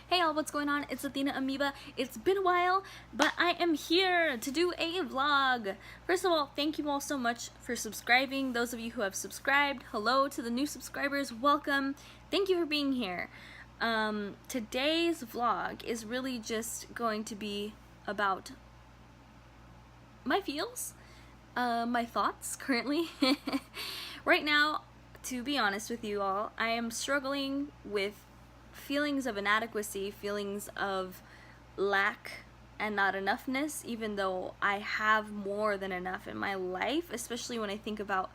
Hey all, what's going on? It's Athena Amoeba. It's been a while, but I am here to do a vlog. First of all, thank you all so much for subscribing. Those of you who have subscribed, hello to the new subscribers, welcome. Thank you for being here. Today's vlog is really just going to be about my feels, my thoughts currently. Right now, to be honest with you all, I am struggling with feelings of inadequacy, feelings of lack and not enoughness, even though I have more than enough in my life, especially when I think about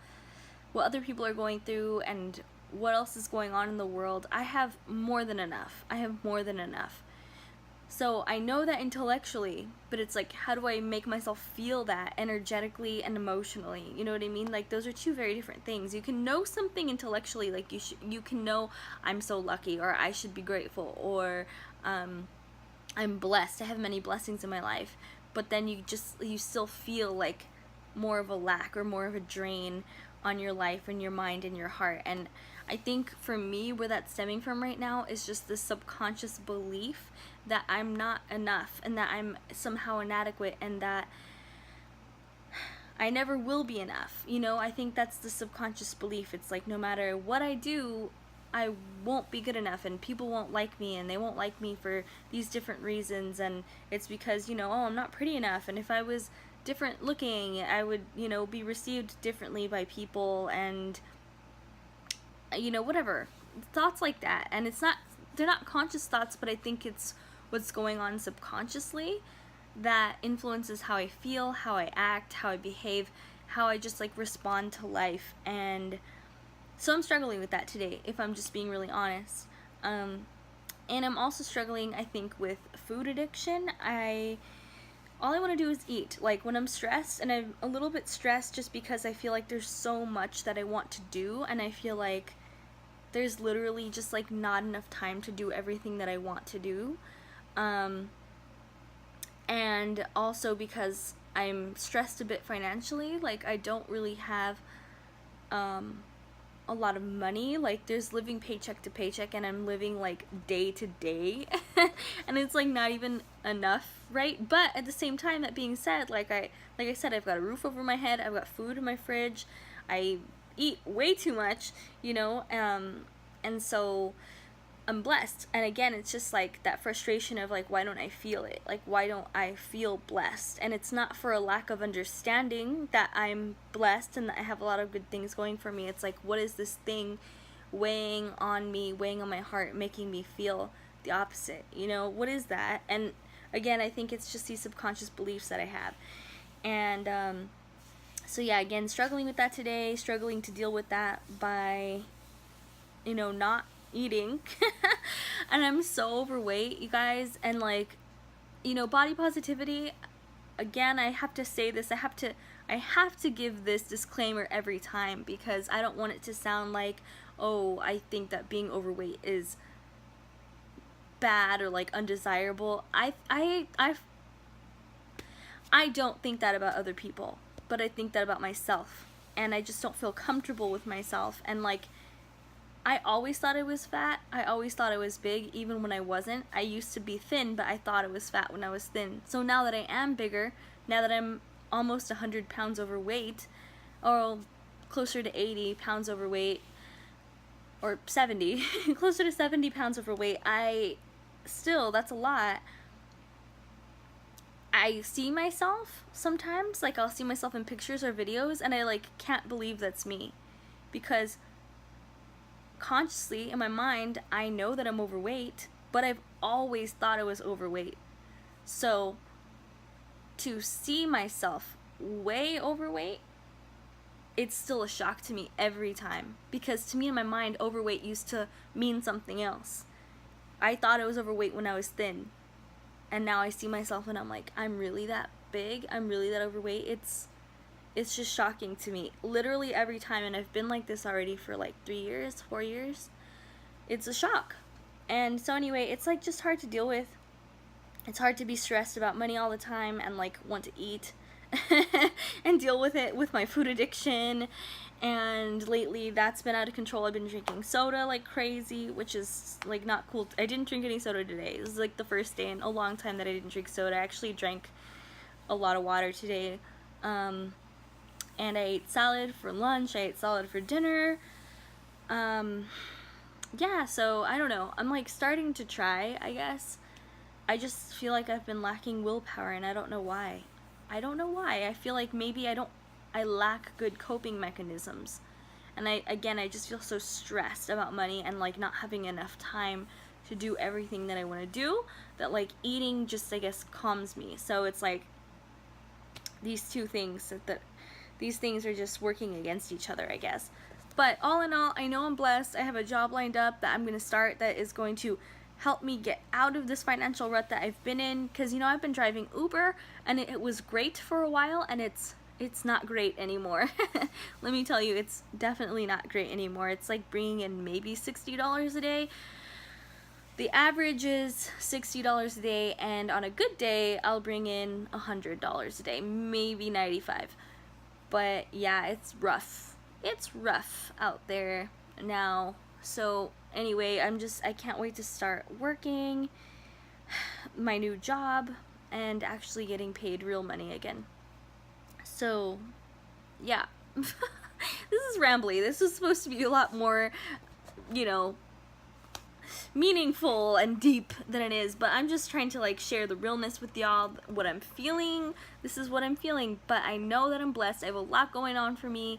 what other people are going through and what else is going on in the world. I have more than enough. I have more than enough. So I know that intellectually, but it's like, how do I make myself feel that energetically and emotionally? You know what I mean? Like, those are two very different things. You can know something intellectually, like you can know I'm so lucky, or I should be grateful, or I'm blessed. I have many blessings in my life. But then you still feel like more of a lack or more of a drain on your life and your mind and your heart. And I think for me, where that's stemming from right now is just this subconscious belief that I'm not enough and that I'm somehow inadequate and that I never will be enough. You know, I think that's the subconscious belief. It's like, no matter what I do, I won't be good enough, and people won't like me, and they won't like me for these different reasons, and it's because, you know, oh, I'm not pretty enough, and if I was different looking, I would, you know, be received differently by people, and, you know, whatever. Thoughts like that. And they're not conscious thoughts, but I think it's what's going on subconsciously that influences how I feel, how I act, how I behave, how I just like respond to life. And so I'm struggling with that today, if I'm just being really honest. And I'm also struggling, I think, with food addiction. All I want to do is eat. Like, when I'm stressed, and I'm a little bit stressed just because I feel like there's so much that I want to do, and I feel like there's literally just like not enough time to do everything that I want to do. And also because I'm stressed a bit financially, like I don't really have a lot of money. Like, there's living paycheck to paycheck, and I'm living like day to day and it's like not even enough, right? But at the same time, that being said, like I said, I've got a roof over my head, I've got food in my fridge, I eat way too much, you know, and so I'm blessed. And again, it's just like that frustration of like, why don't I feel it? Like, why don't I feel blessed? And it's not for a lack of understanding that I'm blessed and that I have a lot of good things going for me. It's like, what is this thing weighing on me, weighing on my heart, making me feel the opposite? You know, what is that? And again, I think it's just these subconscious beliefs that I have. And so yeah, again, struggling with that today, struggling to deal with that by, you know, not eating. And I'm so overweight, you guys. And like, you know, body positivity, again, I have to say this, I have to give this disclaimer every time, because I don't want it to sound like, oh, I think that being overweight is bad or like undesirable. I don't think that about other people, but I think that about myself, and I just don't feel comfortable with myself. And like, I always thought I was fat. I always thought I was big, even when I wasn't. I used to be thin, but I thought I was fat when I was thin. So now that I am bigger, now that I'm almost 100 pounds overweight, or closer to 80 pounds overweight, or 70, closer to 70 pounds overweight, that's a lot. I see myself sometimes, like I'll see myself in pictures or videos, and I like can't believe that's me, because consciously in my mind I know that I'm overweight, but I've always thought I was overweight. So to see myself way overweight, it's still a shock to me every time, because to me in my mind, overweight used to mean something else. I thought I was overweight when I was thin, and now I see myself and I'm like, I'm really that big, I'm really that overweight. It's just shocking to me, literally every time. And I've been like this already for like 3 years, 4 years. It's a shock. And so anyway, it's like just hard to deal with. It's hard to be stressed about money all the time and like want to eat and deal with it with my food addiction. And lately that's been out of control. I've been drinking soda like crazy, which is like not cool. I didn't drink any soda today. This is like the first day in a long time that I didn't drink soda. I actually drank a lot of water today. And I ate salad for lunch. I ate salad for dinner. Yeah, so I don't know. I'm like starting to try, I guess. I just feel like I've been lacking willpower, and I don't know why. I don't know why. I feel like maybe I lack good coping mechanisms. And I just feel so stressed about money and like not having enough time to do everything that I want to do, that like eating just, I guess, calms me. So it's like these two things these things are just working against each other, I guess. But all in all, I know I'm blessed. I have a job lined up that I'm going to start that is going to help me get out of this financial rut that I've been in, because, you know, I've been driving Uber and it was great for a while, and it's not great anymore. Let me tell you, it's definitely not great anymore. It's like bringing in maybe $60 a day. The average is $60 a day, and on a good day I'll bring in $100 a day, maybe 95. But yeah, it's rough. It's rough out there now. So anyway, I can't wait to start working my new job and actually getting paid real money again. So yeah. This is rambly. This is supposed to be a lot more, you know, meaningful and deep than it is, but I'm just trying to like share the realness with y'all, what I'm feeling. This is what I'm feeling, but I know that I'm blessed. I have a lot going on for me,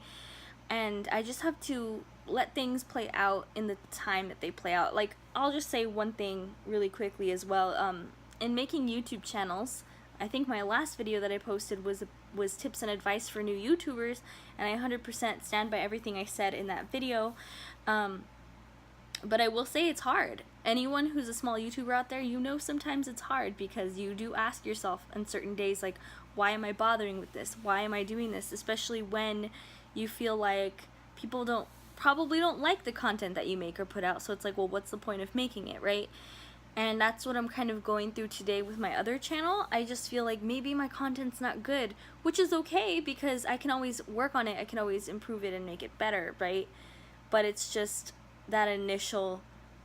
and I just have to let things play out in the time that they play out. Like, I'll just say one thing really quickly as well. In making YouTube channels, I think my last video that I posted was tips and advice for new YouTubers, and I 100% stand by everything I said in that video. But I will say it's hard. Anyone who's a small YouTuber out there, you know sometimes it's hard, because you do ask yourself on certain days, like, why am I bothering with this? Why am I doing this? Especially when you feel like people probably don't like the content that you make or put out. So it's like, well, what's the point of making it, right? And that's what I'm kind of going through today with my other channel. I just feel like maybe my content's not good, which is okay, because I can always work on it. I can always improve it and make it better, right? But it's just that initial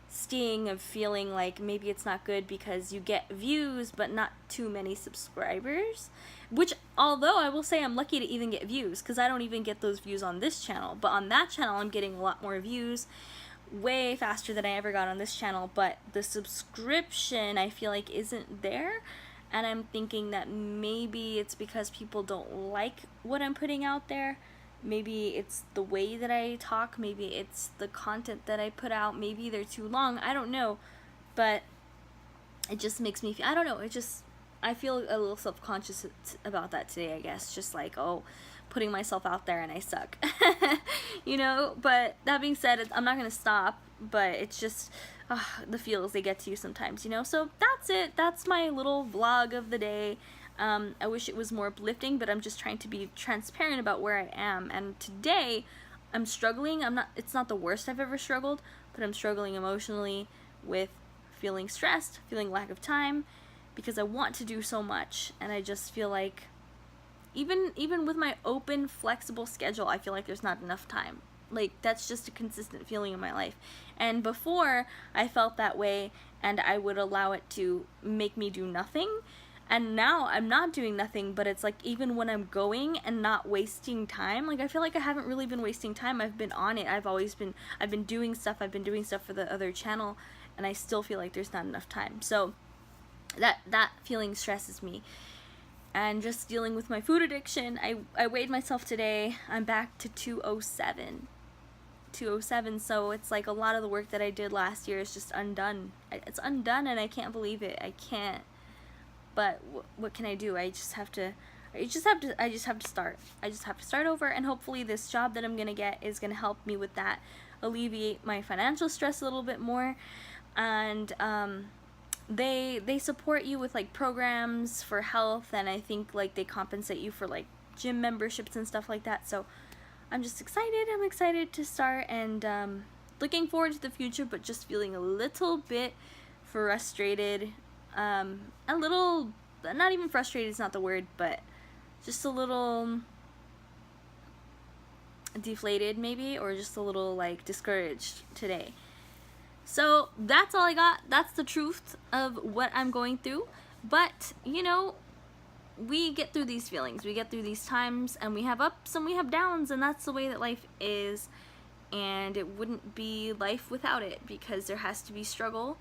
sting of feeling like maybe it's not good because you get views but not too many subscribers, which, although I will say I'm lucky to even get views, because I don't even get those views on this channel, but on that channel I'm getting a lot more views, way faster than I ever got on this channel. But the subscription, I feel like, isn't there, and I'm thinking that maybe it's because people don't like what I'm putting out there. Maybe it's the way that I talk, maybe it's the content that I put out, maybe they're too long, I don't know. But it just makes me feel, I don't know, I feel a little self-conscious about that today, I guess. Just like, oh, putting myself out there and I suck. You know, but that being said, I'm not gonna stop, but it's just the feels, they get to you sometimes, you know. So that's it. That's my little vlog of the day. I wish it was more uplifting, but I'm just trying to be transparent about where I am. And today I'm struggling. It's not the worst I've ever struggled, but I'm struggling emotionally with feeling stressed, feeling lack of time, because I want to do so much, and I just feel like even with my open, flexible schedule, I feel like there's not enough time. Like, that's just a consistent feeling in my life. And before, I felt that way, and I would allow it to make me do nothing. And now I'm not doing nothing, but it's like, even when I'm going and not wasting time, like, I feel like I haven't really been wasting time. I've been on it. I've been doing stuff. I've been doing stuff for the other channel, and I still feel like there's not enough time. So that feeling stresses me. And just dealing with my food addiction, I weighed myself today. I'm back to 207. So it's like a lot of the work that I did last year is just undone. It's undone, and I can't believe it. I can't. But what can I do? I just have to start. I just have to start over, and hopefully this job that I'm gonna get is gonna help me with that, alleviate my financial stress a little bit more. And they support you with like programs for health, and I think like they compensate you for like gym memberships and stuff like that. So I'm just excited. I'm excited to start, and looking forward to the future, but just feeling a little bit frustrated. A little, not even frustrated is not the word, but just a little deflated maybe, or just a little like discouraged today. So that's all I got. That's the truth of what I'm going through. But you know, we get through these feelings, we get through these times, and we have ups and we have downs, and that's the way that life is. And it wouldn't be life without it, because there has to be struggle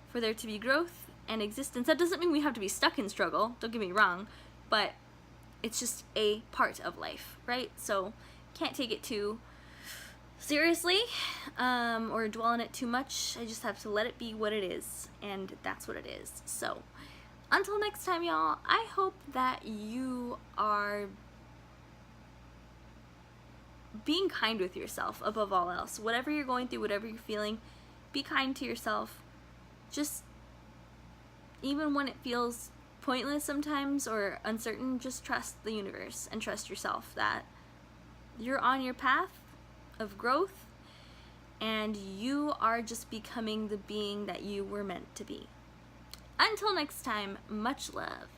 for there to be growth and existence. That doesn't mean we have to be stuck in struggle, don't get me wrong, but it's just a part of life, right? So can't take it too seriously or dwell on it too much. I just have to let it be what it is, and that's what it is. So until next time, y'all, I hope that you are being kind with yourself above all else. Whatever you're going through, whatever you're feeling, be kind to yourself. Just, even when it feels pointless sometimes or uncertain, just trust the universe and trust yourself that you're on your path of growth, and you are just becoming the being that you were meant to be. Until next time, much love.